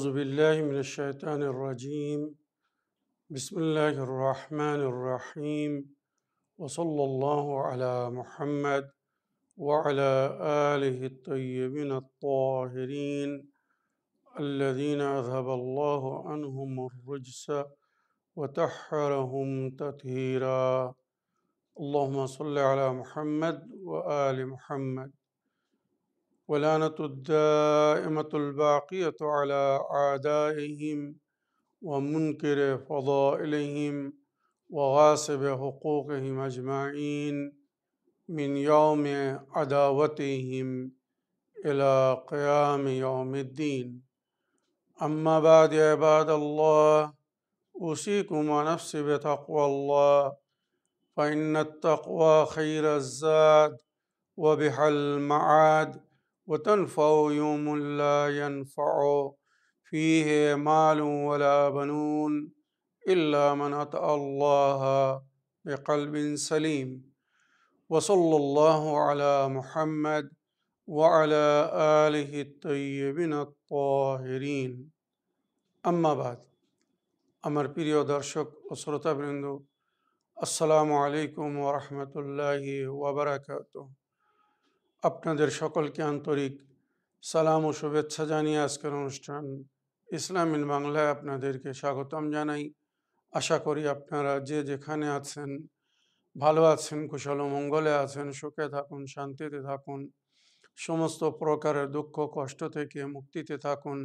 أعوذ بالله من الشيطان الرجيم. بسم الله الرحمن الرحيم. وصلى الله على محمد وعلى آله الطيبين الطاهرين الذين أذهب الله عنهم الرجس وطهرهم تطهيرا. اللهم صل على محمد وآل محمد. ولعنة الدائمة الباقية على أعدائهم ومنكر فضائلهم وغاصب حقوقهم أجمعين من يوم عداوتهم إلى قيام يوم الدين. أما بعد عباد الله، أوصيكم ونفسي بتقوى الله، فإن التقوى خير الزاد وبها المعاد، وتنفع يوم لا ينفع فيه مال ولا بنون إلا من أتى الله بقلب سليم. وصلى الله على محمد وعلى آله الطيبين الطاهرين। أما بعد, আমার প্রিয় দর্শক ও শ্রোতাবৃন্দ, আসসালামু আলাইকুম ওয়া রাহমাতুল্লাহি ওয়া বারাকাতুহু। আপনাদের সকলকে আন্তরিক সালাম ও শুভেচ্ছা জানিয়ে আজকের অনুষ্ঠান ইসলাম ইন বাংলায় আপনাদেরকে স্বাগতম জানাই। আশা করি আপনারা যে যেখানে আছেন ভালো আছেন, কুশল ও মঙ্গলে আছেন, সুখে থাকুন, শান্তিতে থাকুন, সমস্ত প্রকারের দুঃখ কষ্ট থেকে মুক্তিতে থাকুন।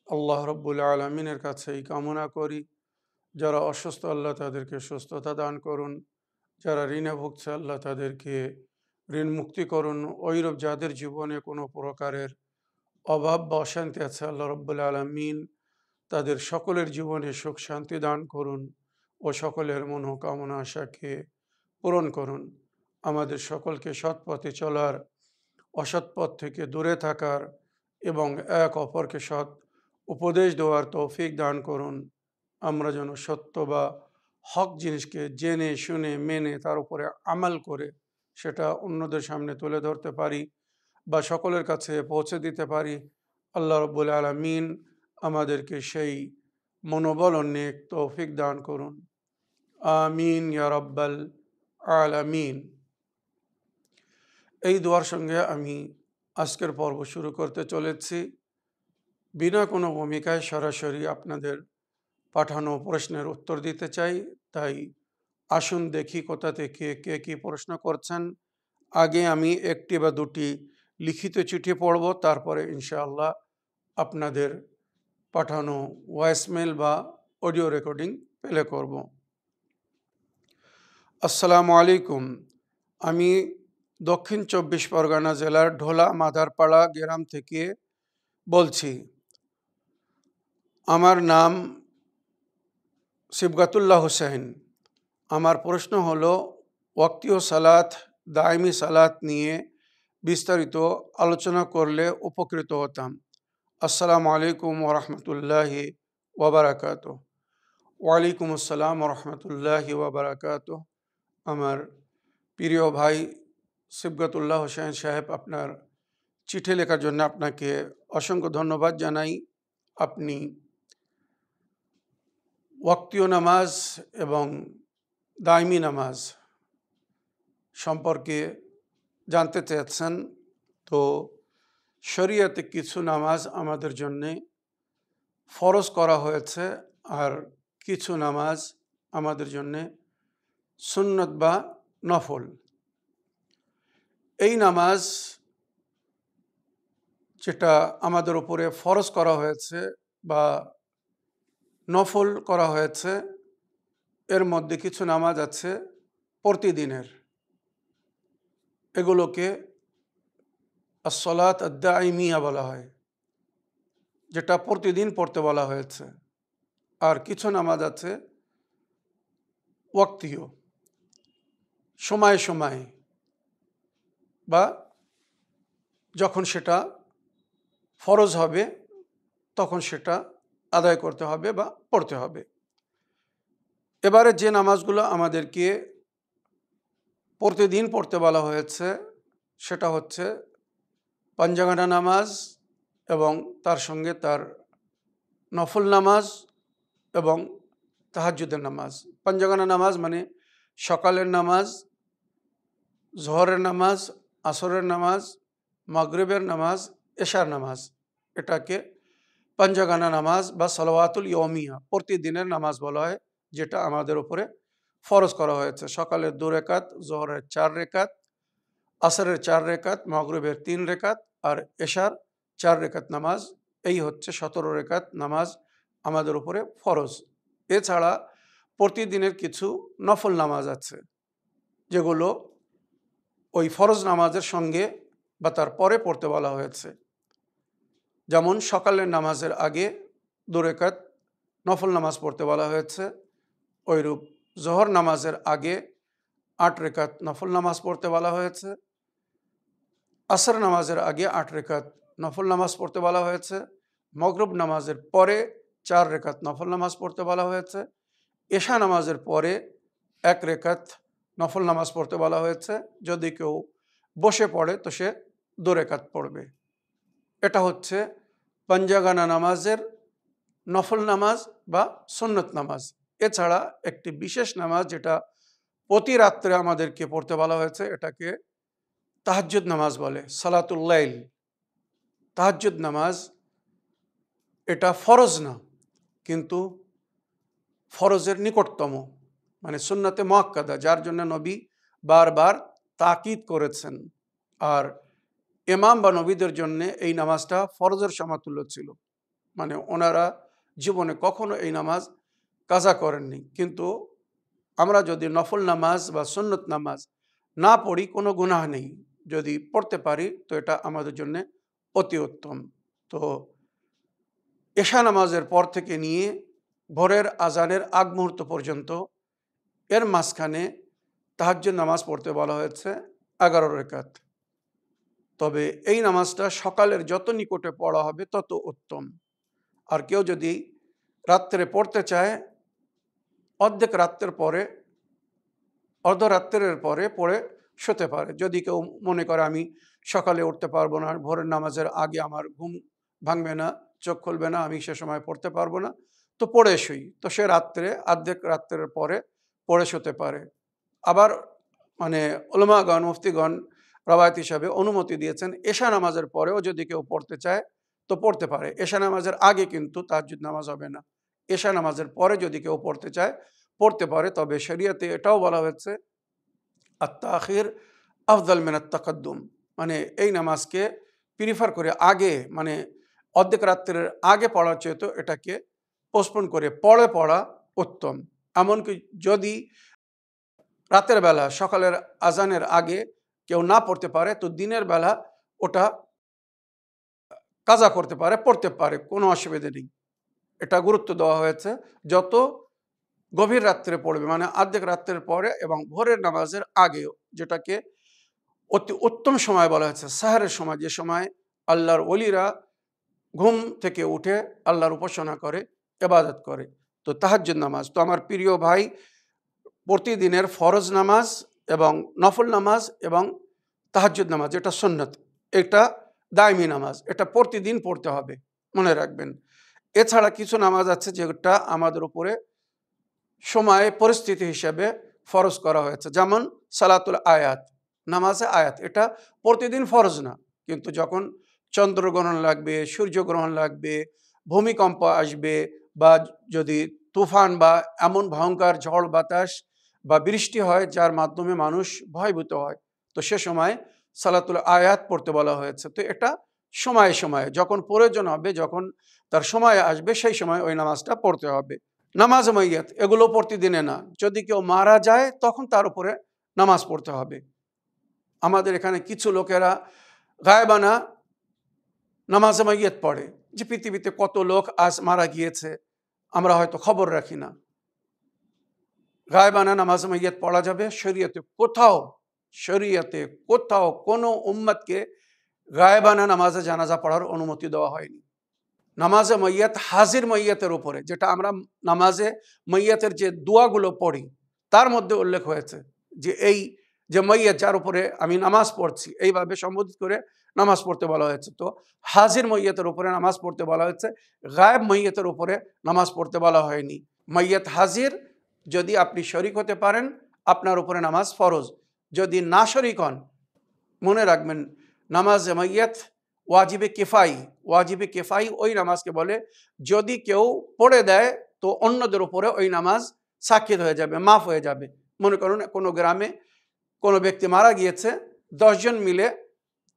আল্লাহ রব্বুল আলমিনের কাছে এই কামনা করি। যারা অসুস্থ, আল্লাহ তাদেরকে সুস্থতা দান করুন। যারা ঋণে ভুগছে, আল্লাহ তাদেরকে ঋণ মুক্তি করুন। ওইরূপ যাদের জীবনে কোনো প্রকারের অভাব বা অশান্তি আছে, আল্লাহ রব্বুল আলমিন তাদের সকলের জীবনে সুখ শান্তি দান করুন ও সকলের মনোকামনা আশাকে পূরণ করুন। আমাদের সকলকে সৎ পথে চলার, অসৎ পথ থেকে দূরে থাকার এবং এক অপরকে সৎ উপদেশ দেওয়ার তৌফিক দান করুন। আমরা যেন সত্য বা হক জিনিসকে জেনে শুনে মেনে তার উপরে আমাল করে সেটা অন্যদের সামনে তুলে ধরতে পারি বা সকলের কাছে পৌঁছে দিতে পারি। আল্লাহ রব্বুল আলামিন আমাদেরকে সেই মনোবল ও নেক তৌফিক দান করুন। আমিন ইয়া রাব্বাল আলামিন। এই দোয়ার সঙ্গে আমি আজকের পর্ব শুরু করতে চলেছি। বিনা কোনো ভূমিকায় সরাসরি আপনাদের পাঠানো প্রশ্নের উত্তর দিতে চাই। তাই আসুন দেখি কোথা থেকে কে কী প্রশ্ন করছেন। আগে আমি একটি বা দুটি লিখিত চিঠি পড়ব, তারপরে ইনশাআল্লাহ আপনাদের পাঠানো ভয়েসমেল বা অডিও রেকর্ডিং প্লে করব। আসসালামু আলাইকুম। আমি দক্ষিণ 24 পরগনা জেলার ঢোলা মাদারপাড়া গ্রাম থেকে বলছি। আমার নাম সিবগাতুল্লাহ হোসেন। আমার প্রশ্ন হলো, ওয়াক্তীয় সালাত, দায়মি সালাত নিয়ে বিস্তারিত আলোচনা করলে উপকৃত হতাম। আসসালামু আলাইকুম ওয়া রাহমাতুল্লাহি ওয়া বারাকাতুহু। ওয়ালাইকুম আসসালাম ওয়া রাহমাতুল্লাহি ওয়া বারাকাতুহু। আমার প্রিয় ভাই সিবগাতুল্লাহ হোসেন সাহেব, আপনার চিঠি লেখার জন্য আপনাকে অসংখ্য ধন্যবাদ জানাই। আপনি ওয়াক্তীয় নামাজ এবং দায়মি নামাজ সম্পর্কে জানতে চেয়েছেন। তো শরীয়তে কিছু নামাজ আমাদের জন্যে ফরজ করা হয়েছে, আর কিছু নামাজ আমাদের জন্যে সুন্নত বা নফল। এই নামাজ যেটা আমাদের উপরে ফরজ করা হয়েছে বা নফল করা হয়েছে, এর মধ্যে কিছু নামাজ আছে প্রতিদিনের। এগুলোকে as-সালাত ad-দাইমিয়া বলা হয়, যেটা প্রতিদিন পড়তে বলা হয়েছে। আর কিছু নামাজ আছে ওয়াক্তীয়, সময়ে সময়ে বা যখন সেটা ফরজ হবে তখন সেটা আদায় করতে হবে বা পড়তে হবে। এবারে যে নামাজগুলো আমাদেরকে প্রতিদিন পড়তে বলা হয়েছে সেটা হচ্ছে পাঞ্জাগানা নামাজ এবং তার সঙ্গে তার নফল নামাজ এবং তাহাজ্জুদের নামাজ। পাঞ্জাগানা নামাজ মানে সকালের নামাজ, জোহরের নামাজ, আসরের নামাজ, মাগরিবের নামাজ, এশার নামাজ, এটাকে পাঞ্জাগানা নামাজ বা সালাওয়াতুল ইয়মিয়া, প্রতিদিনের নামাজ বলা হয়, যেটা আমাদের উপরে ফরজ করা হয়েছে। সকালের 2 রেকাত, জোহরের 4 রেকাত, আসরের 4 রেকাত, মাগরিবের 3 রেকাত আর এশার 4 রেকাত নামাজ। এই হচ্ছে 17 রেকাত নামাজ আমাদের উপরে ফরজ। এছাড়া প্রতিদিনের কিছু নফল নামাজ আছে, যেগুলো ওই ফরজ নামাজের সঙ্গে বা তার পরে পড়তে বলা হয়েছে। যেমন সকালের নামাজের আগে 2 রেকাত নফল নামাজ পড়তে বলা হয়েছে। ওইরূপ জোহর নামাজের আগে 8 রেকাত নফল নামাজ পড়তে বলা হয়েছে। আসর নামাজের আগে 8 রেকাত নফল নামাজ পড়তে বলা হয়েছে। মাগরিব নামাজের পরে 4 রেকাত নফল নামাজ পড়তে বলা হয়েছে। এশা নামাজের পরে 1 রেকাত নফল নামাজ পড়তে বলা হয়েছে। যদি কেউ বসে পড়ে তো সে 2 রেকাত পড়বে। এটা হচ্ছে পাঞ্জাগানা নামাজের নফল নামাজ বা সুন্নত নামাজ। এছাড়া একটি বিশেষ নামাজ যেটা প্রতি রাত্রে আমাদেরকে পড়তে বলা হয়েছে, এটাকে তাহাজ্জুদ নামাজ বলে, সালাতুল লাইল। তাহাজ্জুদ নামাজ এটা ফরজ না, কিন্তু ফরজের নিকটতম, মানে সুন্নতে মুআক্কাদা, যার জন্য নবী বারবার তাকিদ করেছেন। আর ইমাম বা নবীদের জন্য এই নামাজটা ফরজের সমতুল্য ছিল, মানে ওনারা জীবনে কখনো এই নামাজ কাজা করেননি। কিন্তু আমরা যদি নফল নামাজ বা সুন্নত নামাজ না পড়ি কোনো গুনাহ নেই, যদি পড়তে পারি তো এটা আমাদের জন্য অতি উত্তম। তো এশা নামাজের পর থেকে নিয়ে ভোরের আজানের আগ মুহূর্ত পর্যন্ত এর মাঝখানে তাহাজ্জুদ নামাজ পড়তে বলা হয়েছে 11 রেকাত। তবে এই নামাজটা সকালের যত নিকটে পড়া হবে তত উত্তম। আর কেউ যদি রাত্রে পড়তে চায়, অর্ধেক রাত্রের পরে, অর্ধরাত্রের পরে পড়ে শুতে পারে। যদি কেউ মনে করে আমি সকালে উঠতে পারবো না, ভোরের নামাজের আগে আমার ঘুম ভাঙবে না, চোখ খুলবে না, আমি সে সময় পড়তে পারবো না, তো পড়ে শুই, তো সে রাত্রে অর্ধেক রাত্রের পরে পড়ে শুতে পারে। আবার মানে উলামাগণ, মুফতিগণ রওয়ায়াত হিসাবে অনুমতি দিয়েছেন এশা নামাজের পরেও যদি কেউ পড়তে চায় তো পড়তে পারে। এশা নামাজের আগে কিন্তু তাহাজ্জুদ নামাজ হবে না। এশা নামাজের পরে যদি কেউ পড়তে চায় পড়তে পারে। তবে শরীয়তে এটাও বলা হয়েছে আত-তাখির আফদাল মিনাত তাকাদ্দুম, মানে এই নামাজকে প্রিফার করে আগে, মানে অর্ধেক রাত্রের আগে পড়ার চেয়ে তো এটাকে পোস্টপোন করে পরে পড়া উত্তম। এমনকি যদি রাতের বেলা সকালের আজানের আগে কেউ না পড়তে পারে তো দিনের বেলা ওটা কাজা করতে পারে, পড়তে পারে, কোনো অসুবিধা নেই। এটা গুরুত্ব দেওয়া হয়েছে যত গভীর রাত্রে পড়বে, মানে অর্ধেক রাত্রের পরে এবং ভোরের নামাজের আগেও, যেটাকে অতি উত্তম সময় বলা হয়েছে, সাহারের সময়, যে সময় আল্লাহর ওলিরা ঘুম থেকে উঠে আল্লাহর উপাসনা করে, ইবাদত করে। তো তাহাজ্জুদ নামাজ তো আমার প্রিয় ভাই, প্রতিদিনের ফরজ নামাজ এবং নফল নামাজ এবং তাহাজ্জুদ নামাজ, এটা সুন্নত, এটা দায়মি নামাজ, এটা প্রতিদিন পড়তে হবে, মনে রাখবেন। এছাড়া কিছু নামাজ আছে যেটা আমাদের উপরে সময় পরিস্থিতি হিসেবে ফরজ করা হয়েছে, যেমন সালাতুল আয়াত, নামাজে আয়াত, এটা প্রতিদিন ফরজ না, কিন্তু যখন চন্দ্রগ্রহণ লাগবে, সূর্যগ্রহণ লাগবে, ভূমিকম্প আসবে, বা যদি তুফান বা এমন ভয়ঙ্কর ঝড় বাতাস বা বৃষ্টি হয় যার মাধ্যমে মানুষ ভয়ভীত হয়, তো সে সময় সালাতুল আয়াত পড়তে বলা হয়েছে। তো এটা সময়ে সময়ে যখন প্রয়োজন হবে, যখন তার সময় আসবে, সেই সময় ওই নামাজটা পড়তে হবে। নামাজ মাইয়াত এগুলো প্রতিদিনে না, যদি কেউ মারা যায় তখন তার উপরে নামাজ পড়তে হবে। আমাদের এখানে কিছু লোকেরা গায়েবানা নামাজ মাইয়াত পড়ে, যে পৃথিবীতে কত লোক আজ মারা গিয়েছে আমরা হয়তো খবর রাখি না। গায়েবানা নামাজ মাইয়াত পড়া যাবে? শরীয়তে কোথাও কোনো উম্মতকে গায়েবানা নামাজে জানাজা পড়ার অনুমতি দেওয়া হয়নি। নামাজে মাইয়াত হাজির মাইয়াতের উপরে, যেটা আমরা নামাজে মাইয়াতের যে দোয়াগুলো পড়ি তার মধ্যে উল্লেখ হয়েছে যে এই যে মাইয়াত যার উপরে আমি নামাজ পড়ছি এইভাবে সম্বোধিত করে নামাজ পড়তে বলা হয়েছে। তো হাজির মাইয়াতের উপরে নামাজ পড়তে বলা হয়েছে, গায়েব মাইয়াতের উপরে নামাজ পড়তে বলা হয়নি। মাইয়াত হাজির যদি আপনি শরিক হতে পারেন আপনার উপরে নামাজ ফরজ, যদি না শরিক হন মনে রাখবেন নামাজে মাইয়াত ওয়াজিবে কিফাই। ওয়াজিবে কিফাই ওই নামাজকে বলে যদি কেউ পড়ে দেয় তো অন্যদের উপরে ওই নামাজ সাক্ষী হয়ে যাবে, মাফ হয়ে যাবে। মনে করুন কোনো গ্রামে কোনো ব্যক্তি মারা গিয়েছে, 10 জন মিলে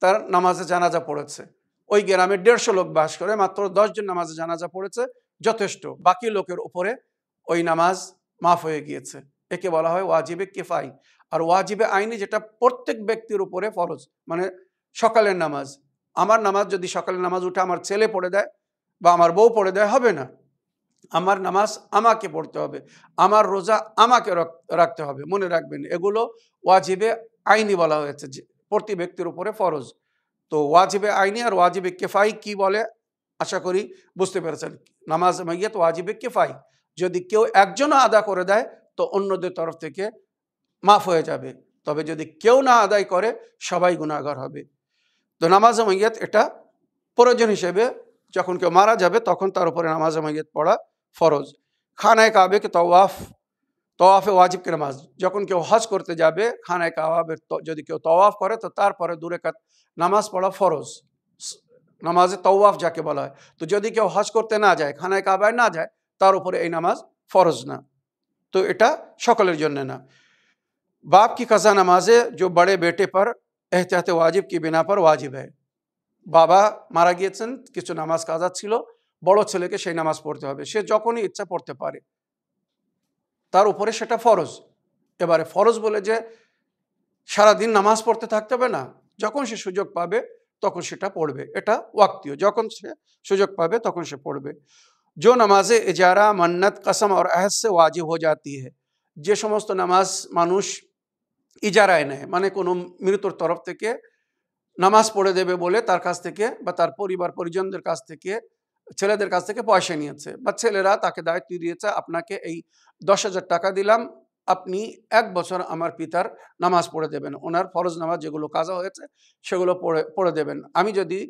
তার নামাজে জানাজা পড়েছে। ওই গ্রামে 150 লোক বাস করে, মাত্র 10 জন নামাজে জানাজা পড়েছে, যথেষ্ট। বাকি লোকের উপরে ওই নামাজ মাফ হয়ে গিয়েছে। একে বলা হয় ওয়াজিবে কিফাই। আর ওয়াজিবে আইনি যেটা প্রত্যেক ব্যক্তির উপরে ফরজ, মানে সকালের নামাজ। আমার নামাজ যদি সকালের নামাজ উঠে আমার ছেলে পড়ে দেয় বা আমার বউ পড়ে দেয়, হবে না। আমার নামাজ আমাকে পড়তে হবে, আমার রোজা আমাকে রাখতে হবে। মনে রাখবেন এগুলো ওয়াজিবে আইনি বলা হয়েছে, যে প্রতি ব্যক্তির উপরে ফরজ। তো ওয়াজিবে আইনি আর ওয়াজিবে কিফাই কি বলে আশা করি বুঝতে পেরেছেন। নামাজ মাইয়াত ওয়াজিবে কিফাই, যদি কেউ একজনও আদা করে দেয় তো অন্যদের তরফ থেকে মাফ হয়ে যাবে, তবে যদি কেউ না আদায় করে সবাই গুনাহগার হবে। তো নামাজ মাইয়াত এটা প্রয়োজন হিসেবে যখন কেউ মারা যাবে তখন তার উপরে নামাজ মাইয়াত পড়া ফরজ। খানায় কাবেকে তওয়াফে ওয়াজিবকে নামাজ, যখন কেউ হজ করতে যাবে খানায় কাবের যদি কেউ তওয়াফ করে তো তারপরে 2 রাকাত নামাজ পড়া ফরজ, নামাজে তওয়াফ যাকে বলা হয়। তো যদি কেউ হজ করতে না যায়, খানায় কাবায় না যায়, তার উপরে এই নামাজ ফরজ না। তো এটা সকলের জন্য না। बाप की कज़ा नमाज़ें जो बड़े बेटे पर एहतियात वाजिब की बिना पर वाजिब है। বাবা মারা গিয়েছেন, কিছু নামাজ কাজা ছিল, বড় ছেলেকে সেই নামাজ পড়তে হবে, সে যখনই ইচ্ছা পড়তে পারে, তার উপরে সেটা ফরজ। এবারে ফরজ বলে যে সারাদিন নামাজ পড়তে থাকতে হবে না, যখন সে সুযোগ পাবে তখন সেটা পড়বে, এটা ওয়াক্তীয়, যখন সে সুযোগ পাবে তখন সে পড়বে। जो नमाज़े इजारा मन्नत कसम और अहद से वाजिब हो जाती है, যে সমস্ত নামাজ মানুষ ইজারায় নেয়, মানে কোনো মৃতর তরফ থেকে নামাজ পড়ে দেবে বলে তার কাছ থেকে বা তার পরিবার পরিজনদের কাছ থেকে, ছেলেদের কাছ থেকে পয়সা নিয়েছে, বা ছেলেরা তাকে দায়িত্ব দিয়েছে আপনাকে এই 10,000 টাকা দিলাম, আপনি 1 বছর আমার পিতার নামাজ পড়ে দেবেন, ওনার ফরজ নামাজ যেগুলো কাজা হয়েছে সেগুলো পড়ে দেবেন। আমি যদি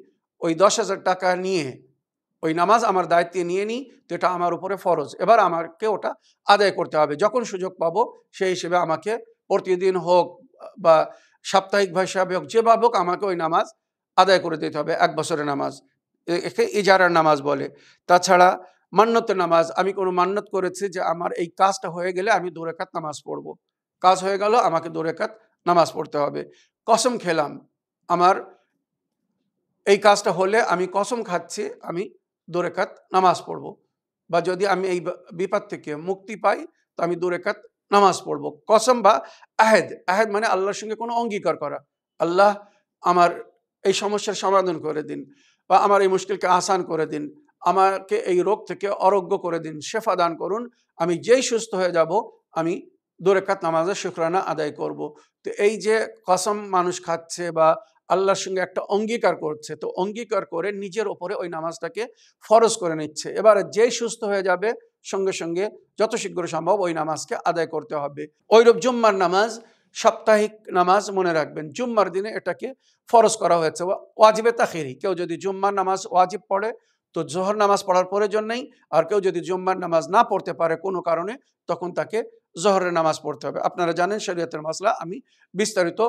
ওই 10,000 টাকা নিয়ে ওই নামাজ আমার দায়িত্বে নিয়ে নিই তো এটা আমার উপরে ফরজ, এবার আমাকে ওটা আদায় করতে হবে। যখন সুযোগ পাবো সেই হিসেবে আমাকে প্রতিদিন হোক বা সাপ্তাহিক হিসাবে হোক, যেভাবে হোক আমাকে ওই নামাজ আদায় করে দিতে হবে, 1 বছরের নামাজ, একে ইজারার নামাজ বলে। তাছাড়া মান্নতের নামাজ, আমি কোনো মান্নত করেছি যে আমার এই কাজটা হয়ে গেলে আমি 2 রাকাত নামাজ পড়বো, কাজ হয়ে গেল আমাকে 2 রাকাত নামাজ পড়তে হবে। কসম খেলাম আমার এই কাজটা হলে আমি কসম খাচ্ছি আমি 2 রাকাত নামাজ পড়বো, বা যদি আমি এই বিপদ থেকে মুক্তি পাই তো আমি 2 রাকাত নামাজ পড়বো। কসম বা আহেদ, আহেদ মানে আল্লাহর সঙ্গে কোনো অঙ্গীকার করা, আল্লাহ আমার এই সমস্যার সমাধান করে দিন, বা আমার এই মুশকিলকে আসান করে দিন, আমাকে এই রোগ থেকে আরোগ্য করে দিন, শেফা দান করুন, আমি যেই সুস্থ হয়ে যাব আমি 2 রাকাত নামাজের শুকরানা আদায় করব। তো এই যে কসম মানুষ খাচ্ছে বা আল্লাহর সঙ্গে একটা অঙ্গীকার করছে, তো অঙ্গীকার করে নিজের ওপরে ওই নামাজটাকে ফরজ করে নিচ্ছে। এবারে যেই সুস্থ হয়ে যাবে সঙ্গে সঙ্গে যত শীঘ্র সম্ভব ওই নামাজকে আদায় করতে হবে। ওইরূপ জুম্মার নামাজ সাপ্তাহিক নামাজ, মনে রাখবেন জুম্মার দিনে এটাকে ফরজ করা হয়েছে, ওয়াজিবে তাখিরি। কেউ যদি জুম্মার নামাজ ওয়াজিব পড়ে তো জোহর নামাজ পড়ার প্রয়োজন নেই, আর কেউ যদি জুম্মার নামাজ না পড়তে পারে কোনো কারণে তখন তাকে জোহরের নামাজ পড়তে হবে। আপনারা জানেন শরীয়তের মাসলা আমি বিস্তারিত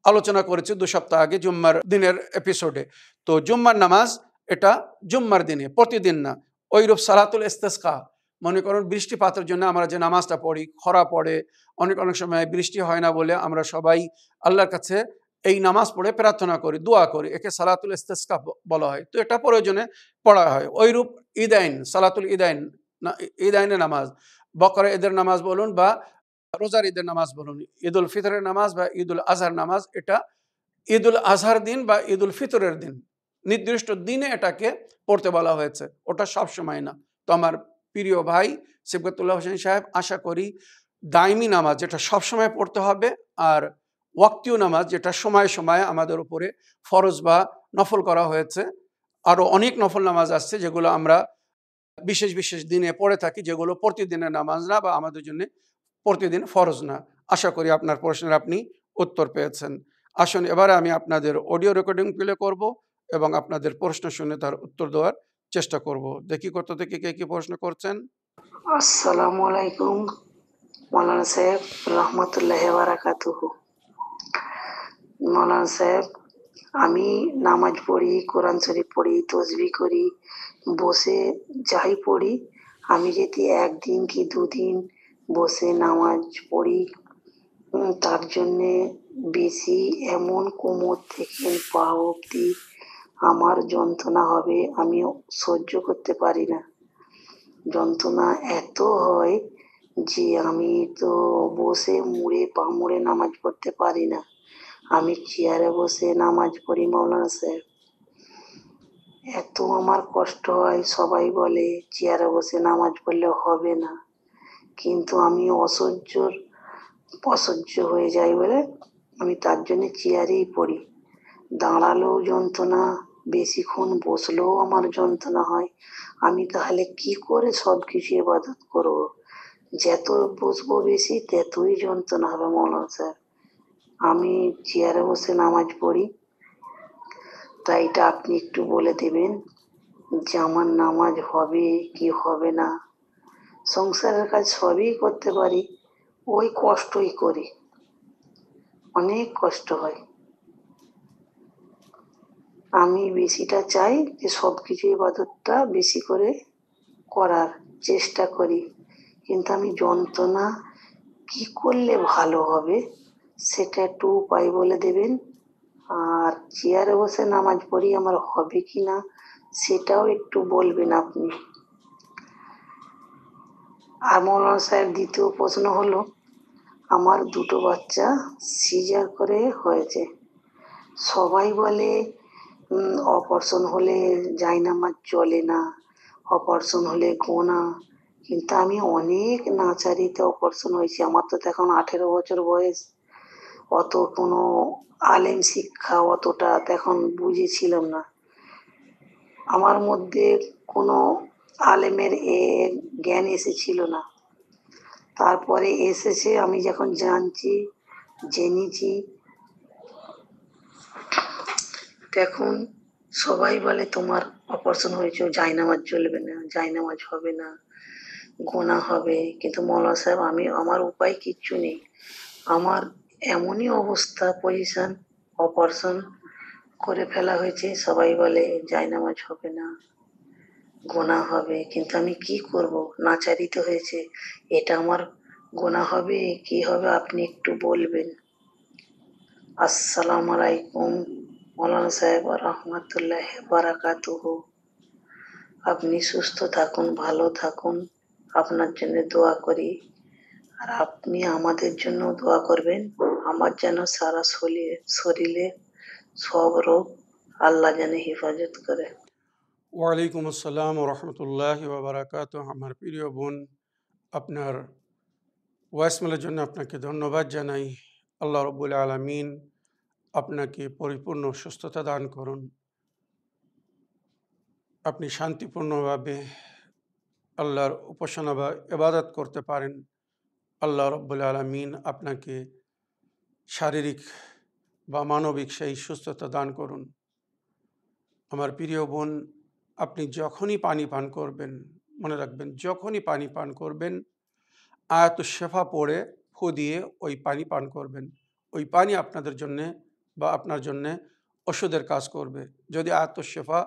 আলোচনা করেছি 2 সপ্তাহ আগে জুম্মার দিনের এপিসোডে। তো জুম্মার নামাজ এটা জুম্মার দিনে, প্রতিদিন না। ওইরূপ সালাতুল ইস্তিসকা, মনে করুন বৃষ্টিপাতের জন্য আমরা যে নামাজটা পড়ি, খরা পড়ে, অনেক সময় বৃষ্টি হয় না বলে আমরা সবাই আল্লাহর কাছে এই নামাজ পড়ে প্রার্থনা করি, দোয়া করি, একে সালাতুল ইস্তিসকা বলা হয়। তো এটা প্রয়োজনে পড়া হয়। ওইরূপ ঈদাইন, সালাতুল ঈদাইন, ঈদাইনের নামাজ, বকরা ঈদের নামাজ বলুন বা রোজার ঈদের নামাজ বলুন, ঈদুল ফিতরের নামাজ বা ঈদুল আজহার নামাজ, এটা ঈদুল আজহার দিন বা ঈদুল ফিতরের দিন, নির্দিষ্ট দিনে এটাকে পড়তে বলা হয়েছে, ওটা সব সময় না। তো আমার প্রিয় ভাই সিবগতুল্লাহ হোসেন সাহেব, আশা করি দাইমি নামাজ যেটা সবসময় পড়তে হবে, আর ওয়াক্তীয় নামাজ যেটা সময় সময়ে আমাদের উপরে ফরজ বা নফল করা হয়েছে, আরও অনেক নফল নামাজ আসছে যেগুলো আমরা বিশেষ বিশেষ দিনে পড়ে থাকি, যেগুলো প্রতিদিনের নামাজ না বা আমাদের জন্য প্রতিদিন ফরজ না। আশা করি আপনার প্রশ্নের আপনি উত্তর পেয়েছেন। আসুন এবারে আমি আপনাদের অডিও রেকর্ডিং প্লে করব এবং আপনাদের প্রশ্ন শুনে তার উত্তর দেওয়ার চেষ্টা করব। দেখি কত থেকে কে কি প্রশ্ন করছেন। আসসালামু আলাইকুম মৌলানা সাহেব রহমতুল্লাহ বারাকাতুহু। মৌলানা সাহেব, আমি নামাজ পড়ি, কোরআন শরীফ পড়ি, তসবি করি, বসে যাই পড়ি। আমি যদি একদিন কি দুদিন বসে নামাজ পড়ি, তার জন্যে বেশি এমন কোমর থেকে পা অবধি আমার যন্ত্রণা হবে, আমি সহ্য করতে পারি না। যন্ত্রণা এত হয় যে আমি তো বসে মুড়ে পা মুড়ে নামাজ পড়তে পারি না। আমি চেয়ারে বসে নামাজ পড়ি মৌলানা সাহেব, এত আমার কষ্ট হয়। সবাই বলে চেয়ারে বসে নামাজ পড়লে হবে না, কিন্তু আমি অসহ্য হয়ে যাই বলে আমি তার জন্য চেয়ারেই পড়ি। দাঁড়ালেও যন্ত্রণা, বেশিক্ষণ বসলেও আমার যন্ত্রণা হয়। আমি তাহলে কি করে সব কিছু ইবাদত করবো? যত বসবো বেশি ততই যন্ত্রণা হবে মৌলানা সাহেব। আমি চেয়ারে বসে নামাজ পড়ি, তাই এটা আপনি একটু বলে দেবেন যে আমার নামাজ হবে কি হবে না। সংসারের কাজ সবই করতে পারি, ওই কষ্টই করি, অনেক কষ্ট হয়। আমি বেশিটা চাই যে সব কিছু ইবাদতটা বেশি করে করার চেষ্টা করি, কিন্তু আমি যন্ত্রণা কি করলে ভালো হবে সেটা একটু উপায় বলে দেবেন। আর চেয়ারে বসে নামাজ পড়ি, আমার হবে কি না সেটাও একটু বলবেন আপনি। আর মৌলানা সাহেব, দ্বিতীয় প্রশ্ন হলো, আমার দুটো বাচ্চা সিজার করে হয়েছে। সবাই বলে অপারেশন হলে জায়নামাজ চলে না, অপারেশন হলে গোনা, কিন্তু আমি অনেক নাচারিতে অপারেশন হয়েছি। আমার তো এখন 18 বছর বয়স, অত কোনো আলেম শিক্ষা অতটা তখন বুঝেছিলাম না, আমার মধ্যে কোনো আলেমের জ্ঞান এসেছিল না। তারপরে এসেছে, আমি যখন জেনেছি, তখন সবাই বলে তোমার অপারেশন হয়েছে, জায়নামাজ চলবে না, জায়নামাজ হবে না, গোনা হবে। কিন্তু মৌলানা সাহেব, আমার উপায় কিচ্ছু নেই। আমার এমনই অবস্থা, পজিশন, অপারেশন করে ফেলা হয়েছে, সবাই বলে জায়নামাজ হবে না, গোনা হবে, কিন্তু আমি কি করব? নাচারিত হয়েছে, এটা আমার গোনা হবে কি হবে আপনি একটু বলবেন। আসসালামু আলাইকুম মৌলানা সাহেব রহমতুল্লাহ বারাকাতুহু। আপনি সুস্থ থাকুন, ভালো থাকুন, আপনার জন্য দোয়া করি। আর আপনি আমাদের জন্য দোয়া করবেন, আমার যেন সারা শরীরে সব রোগ আল্লাহ যেন হেফাজত করে। ওয়ালাইকুম আসসালাম রহমতুল্লাহ বারাকাত। আমার প্রিয় বোন, আপনার ভয়েসমেলের জন্য আপনাকে ধন্যবাদ জানাই। আল্লাহ রব্বুল আলামিন আপনাকে পরিপূর্ণ সুস্থতা দান করুন, আপনি শান্তিপূর্ণভাবে আল্লাহর উপাসনা বা ইবাদত করতে পারেন। আল্লাহ রব্বুল আলামিন আপনাকে শারীরিক বা মানবিক সেই সুস্থতা দান করুন। আমার প্রিয় বোন, আপনি যখনই পানি পান করবেন, মনে রাখবেন, যখনই পানি পান করবেন আয়াতুশ শেফা পড়ে ফু দিয়ে ওই পানি পান করবেন। ওই পানি আপনাদের জন্যে বা আপনার জন্যে ওষুধের কাজ করবে। যদি আয়াতুশ শেফা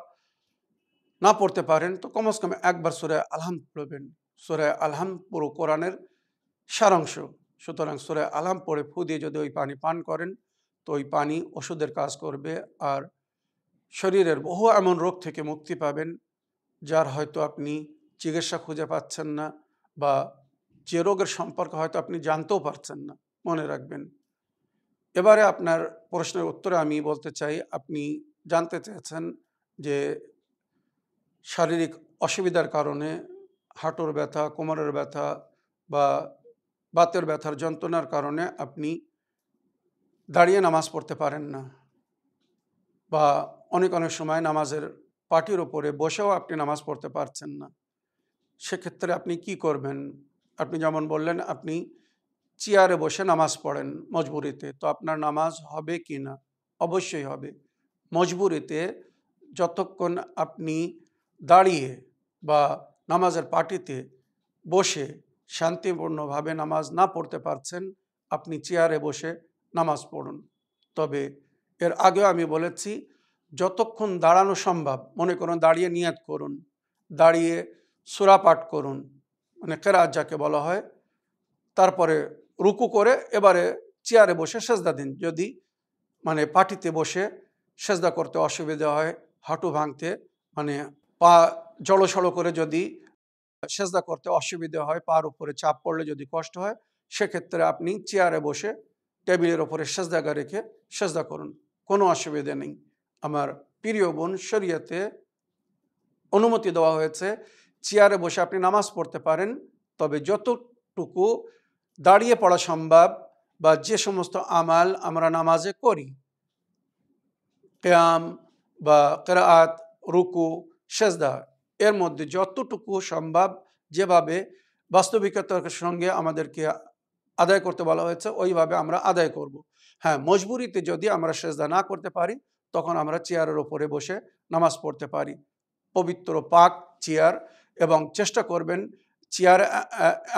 না পড়তে পারেন তো কমসে কম একবার সূরা আলহাম পড়বেন। সূরা আলহাম পুরো কোরআনের সারাংশ। সুতরাং সূরা আলহাম পড়ে ফু দিয়ে যদি ওই পানি পান করেন তো ওই পানি ওষুধের কাজ করবে, আর শরীরের বহু এমন রোগ থেকে মুক্তি পাবেন যার হয়তো আপনি চিকিৎসা খুঁজে পাচ্ছেন না, বা যে রোগের সম্পর্কে হয়তো আপনি জানতেও পারছেন না। মনে রাখবেন। এবারে আপনার প্রশ্নের উত্তরে আমি বলতে চাই, আপনি জানতে চেয়েছেন যে শারীরিক অসুবিধার কারণে হাঁটুর ব্যথা, কোমরের ব্যথা বা বাতের ব্যথার যন্ত্রণার কারণে আপনি দাঁড়িয়ে নামাজ পড়তে পারেন না, বা অনেক সময় নামাজের পাটির ওপরে বসেও আপনি নামাজ পড়তে পারছেন না। সেক্ষেত্রে আপনি কি করবেন? আপনি যেমন বললেন, আপনি চেয়ারে বসে নামাজ পড়েন মজবুরিতে, তো আপনার নামাজ হবে কি না? অবশ্যই হবে। মজবুরিতে যতক্ষণ আপনি দাঁড়িয়ে বা নামাজের পার্টিতে বসে শান্তিপূর্ণভাবে নামাজ না পড়তে পারছেন, আপনি চেয়ারে বসে নামাজ পড়ুন। তবে এর আগেও আমি বলেছি, যতক্ষণ দাঁড়ানো সম্ভব, মনে করুন দাঁড়িয়ে নিয়াত করুন, দাঁড়িয়ে সূরা পাঠ করুন, মানে কেরাত যাকে বলা হয়, তারপরে রুকু করে এবারে চেয়ারে বসে সেজদা দিন। যদি মানে পাটিতে বসে সেজদা করতে অসুবিধা হয়, হাঁটু ভাঙতে মানে পা জড়সড় করে যদি সেজদা করতে অসুবিধা হয়, পার উপরে চাপ পড়লে যদি কষ্ট হয়, সেক্ষেত্রে আপনি চেয়ারে বসে টেবিলের ওপরে সেজদাগা রেখে সেজদা করুন, কোনো অসুবিধা নেই। আমার প্রিয় বোন, শরীয়তে অনুমতি দেওয়া হয়েছে চেয়ারে বসে আপনি নামাজ পড়তে পারেন, তবে যতটুকু দাঁড়িয়ে পড়া সম্ভব বা যে সমস্ত আমাল আমরা নামাজে করি, কিয়াম বা কিরাআত, রুকু, সেজদা, এর মধ্যে যতটুকু সম্ভব যেভাবে বাস্তবিকতার সঙ্গে আমাদেরকে আদায় করতে বলা হয়েছে ওইভাবে আমরা আদায় করব। হ্যাঁ, মজবুরিতে যদি আমরা সেজদা না করতে পারি, তখন আমরা চেয়ারের ওপরে বসে নামাজ পড়তে পারি। পবিত্র পাক চেয়ার, এবং চেষ্টা করবেন চেয়ার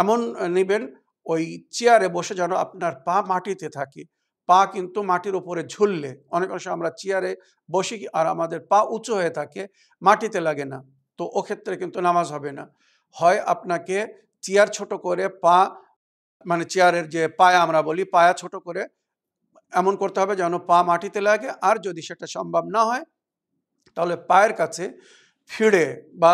এমন নেবেন, ওই চেয়ারে বসে যেন আপনার পা মাটিতে থাকে। পা কিন্তু মাটির উপরে ঝুললে, অনেক সময় আমরা চেয়ারে বসি আর আমাদের পা উঁচু হয়ে থাকে, মাটিতে লাগে না, তো ও ক্ষেত্রে কিন্তু নামাজ হবে না। হয় আপনাকে চেয়ার ছোট করে পা, মানে চেয়ারের যে পায়া আমরা বলি, পায়া ছোট করে এমন করতে হবে যেন পা মাটিতে লাগে, আর যদি সেটা সম্ভব না হয় তাহলে পায়ের কাছে ফিড়ে বা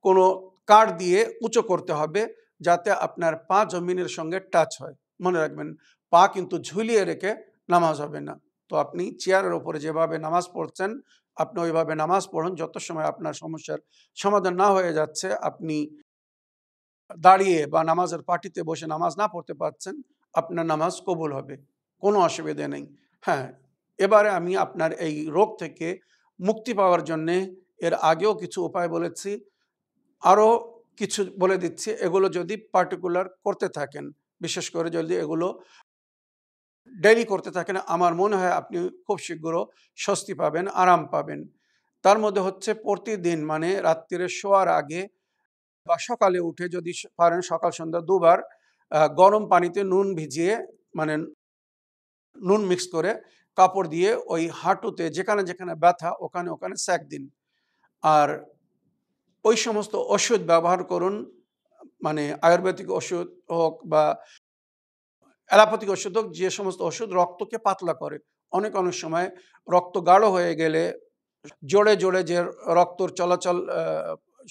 কোনো কাঠ দিয়ে উঁচু করতে হবে, যাতে আপনার পা জমিনের সঙ্গে টাচ হয়। মনে রাখবেন, পা কিন্তু ঝুলিয়ে রেখে নামাজ হবে না। তো আপনি চেয়ারের ওপরে যেভাবে নামাজ পড়ছেন, আপনি ওইভাবে নামাজ পড়ুন। যত সময় আপনার সমস্যার সমাধান না হয়ে যাচ্ছে, আপনি দাঁড়িয়ে বা নামাজের পার্টিতে বসে নামাজ না পড়তে পারছেন, আপনার নামাজ কবুল হবে, কোনো অসুবিধা নেই। হ্যাঁ, এবারে আমি আপনার এই রোগ থেকে মুক্তি পাওয়ার জন্যে এর আগেও কিছু উপায় বলেছি, আরও কিছু বলে দিচ্ছি। এগুলো যদি পার্টিকুলার করতে থাকেন, বিশেষ করে যদি এগুলো ডেইলি করতে থাকেন, আমার মনে হয় আপনি খুব শীঘ্র স্বস্তি পাবেন, আরাম পাবেন। তার মধ্যে হচ্ছে প্রতিদিন, মানে রাত্রিরে শোয়ার আগে বা সকালে উঠে যদি পারেন সকাল সন্ধ্যা দুবার গরম পানিতে নুন ভিজিয়ে, মানে নুন মিক্স করে কাপড় দিয়ে ওই হাঁটুতে যেখানে যেখানে ব্যথা ওখানে ওখানে সেঁক দিন। আর ওই সমস্ত ওষুধ ব্যবহার করুন, মানে আয়ুর্বেদিক ওষুধ হোক বা অ্যালোপ্যাথিক ওষুধ হোক, যে সমস্ত ওষুধ রক্তকে পাতলা করে। অনেক অনেক সময় রক্ত গাঢ় হয়ে গেলে জোরে জোরে যে রক্তর চলাচল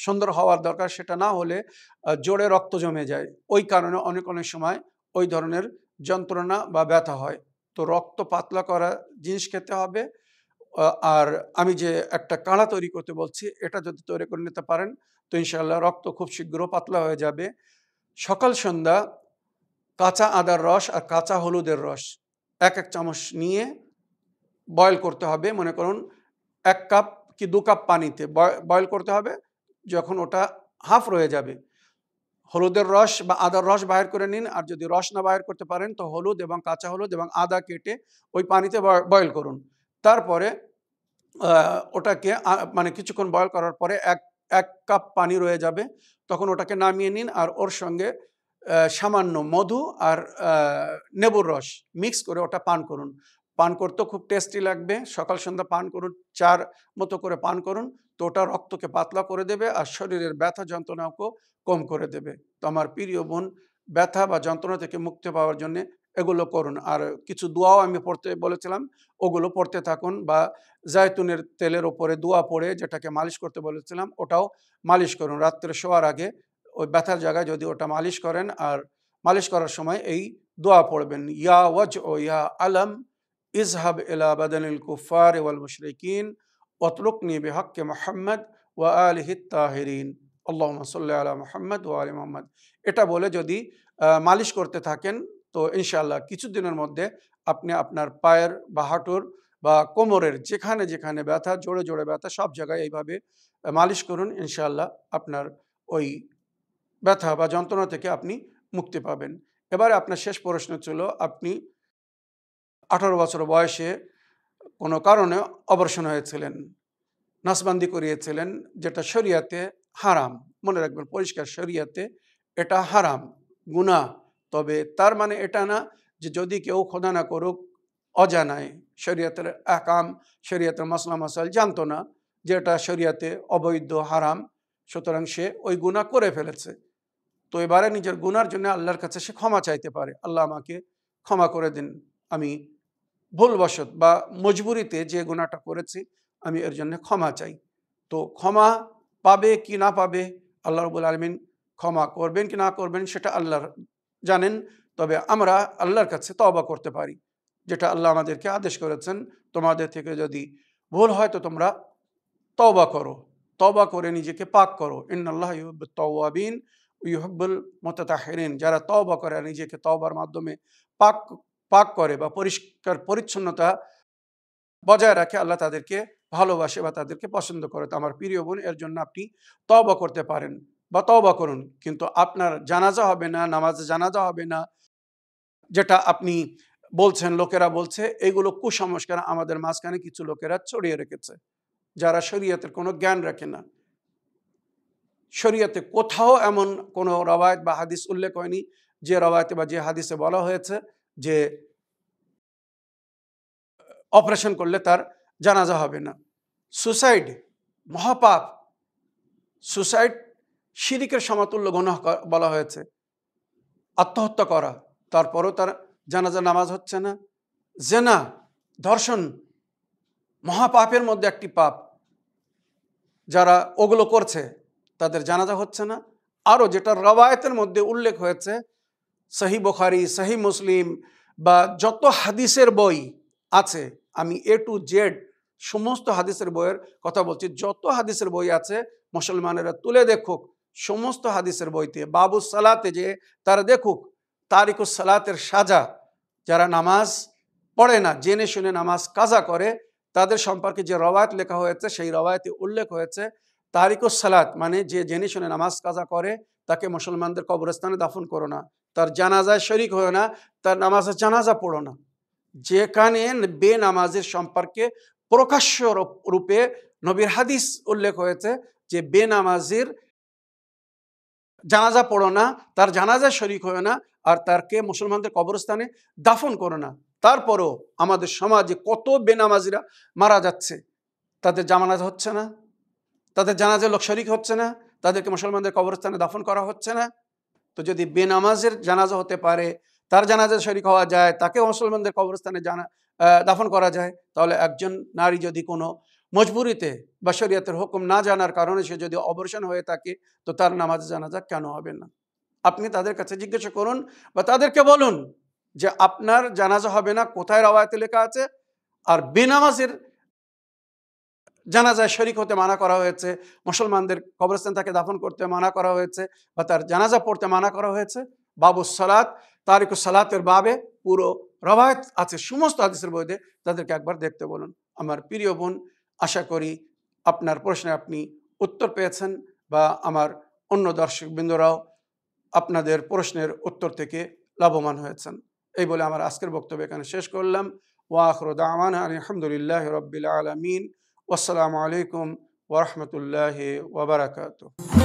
সুন্দর হওয়ার দরকার, সেটা না হলে জোরে রক্ত জমে যায়। ওই কারণে অনেক অনেক সময় ওই ধরনের যন্ত্রণা বা ব্যথা হয়। তো রক্ত পাতলা করা জিনিস খেতে হবে। আর আমি যে একটা কাঢ়া তৈরি করতে বলছি, এটা যদি তৈরি করে নিতে পারেন, তো ইনশাআল্লাহ রক্ত খুব শীঘ্র পাতলা হয়ে যাবে। সকাল সন্ধ্যা কাঁচা আদার রস আর কাঁচা হলুদের রস ১ চামচ নিয়ে বয়েল করতে হবে। মনে করুন ১ কাপ কি ২ কাপ পানিতে বয়েল করতে হবে। যখন ওটা হাফ রয়ে যাবে, হলুদের রস বা আদার রস বাহির করে নিন। আর যদি রস না বাহির করতে পারেন, তো হলুদ এবং কাঁচা হলুদ এবং আদা কেটে ওই পানিতে বয়েল করুন। তারপরে ওটাকে মানে কিছুক্ষণ বয়েল করার পরে ১ কাপ পানি রয়ে যাবে, তখন ওটাকে নামিয়ে নিন। আর ওর সঙ্গে সামান্য মধু আর লেবুর রস মিক্স করে ওটা পান করুন। পান করতেও খুব টেস্টি লাগবে। সকাল সন্ধ্যা পান করুন, ৪ মতো করে পান করুন। তো ওটা রক্তকে পাতলা করে দেবে আর শরীরের ব্যথা যন্ত্রণাকেও কম করে দেবে। তো আমার প্রিয় বোন, ব্যথা বা যন্ত্রণা থেকে মুক্তি পাওয়ার জন্যে এগুলো করুন। আর কিছু দোয়াও আমি পড়তে বলেছিলাম, ওগুলো পড়তে থাকুন। বা জায়তুনের তেলের ওপরে দোয়া পড়ে, যেটাকে মালিশ করতে বলেছিলাম, ওটাও মালিশ করুন রাত্রে শোয়ার আগে। ওই ব্যথার জায়গায় যদি ওটা মালিশ করেন, আর মালিশ করার সময় এই দোয়া পড়বেন, ইয়া ওয়াজ ও ইয়া আলম ইজহাব ইলা বাদানিল কুফার ওয়াল মুশরিকিন ওয়াতরুকনি বিহাক্কি মুহাম্মদ ওয়া আলিহি তাহিরিন আল্লাহুম্মা সাল্লি আলা মুহাম্মদ ওয়া আলি মুহাম্মদ। এটা বলে যদি মালিশ করতে থাকেন, তো ইনশাআল্লাহ কিছুদিনের মধ্যে আপনি আপনার পায়ের বা হাঁটুর বা কোমরের যেখানে যেখানে ব্যথা, জোরে জোরে ব্যথা, সব জায়গায় এইভাবে মালিশ করুন। ইনশাআল্লাহ আপনার ওই ব্যথা বা যন্ত্রণা থেকে আপনি মুক্তি পাবেন। এবারে আপনার শেষ প্রশ্ন ছিল, আপনি 18 বছর বয়সে কোনো কারণে অপারেশন হয়েছিলেন, নাসবান্দি করিয়েছিলেন, যেটা শরিয়াতে হারাম। মনে রাখবেন, পরিষ্কার শরিয়াতে এটা হারাম, গুনাহ। তবে তার মানে এটা না যে যদি কেউ খোদা না করুক অজানায় শরিয়াতের আহকাম, শরিয়াতের মাসলা মাসাইল জানতো না যে এটা শরিয়াতে অবৈধ, হারাম, সুতরাং সে ওই গুনাহ করে ফেলেছে। তো এবারে নিজের গুনার জন্য আল্লাহর কাছে সে ক্ষমা চাইতে পারে, আল্লাহ আমাকে ক্ষমা করে দিন, আমি ভুলবশত বা মজবুরিতে যে গুনাহটা করেছি আমি এর জন্য ক্ষমা চাই। তো ক্ষমা পাবে কি না পাবে, আল্লাহ রাব্বুল আলামিন ক্ষমা করবেন কি না করবেন সেটা আল্লাহ জানেন। তবে আমরা আল্লাহর কাছে তওবা করতে পারি, যেটা আল্লাহ আমাদেরকে আদেশ করেছেন, তোমাদের থেকে যদি ভুল হয় তো তোমরা তওবা করো, তওবা করে নিজেকে পাক করো। ইন্নাল্লাহা ইউহিব্বুত তাওয়াবিন ওয়া ইউহিব্বুল মুতাতাহহিরিন। যারা তওবা করে, নিজেকে তওবার মাধ্যমে পাক পাক করে বা পরিষ্কার পরিচ্ছন্নতা বজায় রাখে, আল্লাহ তাদেরকে ভালোবাসে বা তাদেরকে পছন্দ করে। তো আমার প্রিয় বোন, এর জন্য আপনি তওবা করতে পারেন বা তওবা করুন, কিন্তু আপনার জানাজা হবে না, নামাজে জানাজা হবে না, যেটা আপনি বলছেন, লোকেরা বলছে, এগুলো কুসংস্কার আমাদের মাঝখানে কিছু লোকেরা ছড়িয়ে রেখেছে, যারা শরীয়তের কোনো জ্ঞান রাখে না। শরীয়তে কোথাও এমন কোনো রওয়ায়াত বা হাদিস উল্লেখ হয়নি যে রওয়ায়াতে বা যে হাদিসে বলা হয়েছে যে অপারেশন করলে তার জানাজা হবে না। সুসাইড মহাপাপ, সুসাইড শিরিকের সমতুল্য গুনাহ বলা হয়েছে। আত্মহত্যা করা, তারপরও তার জানাজা নামাজ হচ্ছে না। জেনা, ধর্ষণ মহাপাপের মধ্যে একটি পাপ, যারা ওগুলো করছে তাদের জানাজা হচ্ছে না। আরও যেটা রওয়ায়াতের মধ্যে উল্লেখ হয়েছে, সহি বুখারী, সহি মুসলিম বা যত হাদিসের বই আছে, আমি এ টু জেড সমস্ত হাদিসের বইয়ের কথা বলছি, যত হাদিসের বই আছে মুসলমানেরা তুলে দেখুক, সমস্ত হাদিসের বইতে বাবুস সালাতে যে তারা দেখুক তারিকুস সালাতের সাজা, যারা নামাজ পড়ে না, জেনে শুনে নামাজ কাজা করে, তাদের সম্পর্কে যে রওয়ায়াত লেখা হয়েছে সেই রওয়ায়াতে উল্লেখ হয়েছে তারিকুস সালাত মানে যে জেনে শুনে নামাজ কাজা করে তাকে মুসলমানদের কবরস্থানে দাফন করো না, তার জানাজায় শরিক হয়ে না, তার নামাজের জানাজা পড়ো না। যেখানে বেনামাজের সম্পর্কে প্রকাশ্য রূপে নবীর হাদিস উল্লেখ হয়েছে যে বেনামাজির জানাজা পড়ো না, তার জানাজায় শরিক হয়ে না, আর তারকে মুসলমানদের কবরস্থানে দাফন করো না। তারপরও আমাদের সমাজে কত বেনামাজিরা মারা যাচ্ছে, তাদের জানাজা হচ্ছে না, তাদের জানাজায় লোক শরিক হচ্ছে না, তাদেরকে মুসলমানদের কবরস্থানে দাফন করা হচ্ছে না। তো যদি বেনামাজের জানাজা হতে পারে, তার জানাজায় শরিক হওয়া যায়, তাকে মুসলমানদের কবরস্থানে দাফন করা যায়, তাহলে একজন নারী যদি কোনো মজবুরিতে বা শরীয়তের হুকুম না জানার কারণে সে যদি অপারেশন হয়ে থাকে, তো তার নামাজ জানাজা কেন হবে না? আপনি তাদের কাছে জিজ্ঞাসা করুন বা তাদেরকে বলুন যে আপনার জানাজা হবে না কোথায় রওয়ায়াতে লেখা আছে, আর বেনামাজের জানাজায় শরিক হতে মানা করা হয়েছে, মুসলমানদের কবরস্থান তাকে দাফন করতে মানা করা হয়েছে বা তার জানাজা পড়তে মানা করা হয়েছে। বাবুস সালাত, তারিকুস সালাতের বাবে পুরো রওয়ায়াত আছে সমস্ত হাদিসের বইতে, তাদেরকে একবার দেখতে বলুন। আমার প্রিয় বোন, আশা করি আপনার প্রশ্নে আপনি উত্তর পেয়েছেন বা আমার অন্য দর্শকবৃন্দরাও আপনাদের প্রশ্নের উত্তর থেকে লাভবান হয়েছেন। এই বলে আমার আজকের বক্তব্য এখানে শেষ করলাম। ওয়া আখিরু দাওয়ানা আলহামদুলিল্লাহি রাব্বিল আলামিন। ওয়াসসালামু আলাইকুম ওয়া রাহমাতুল্লাহি ওয়া বারাকাতুহু।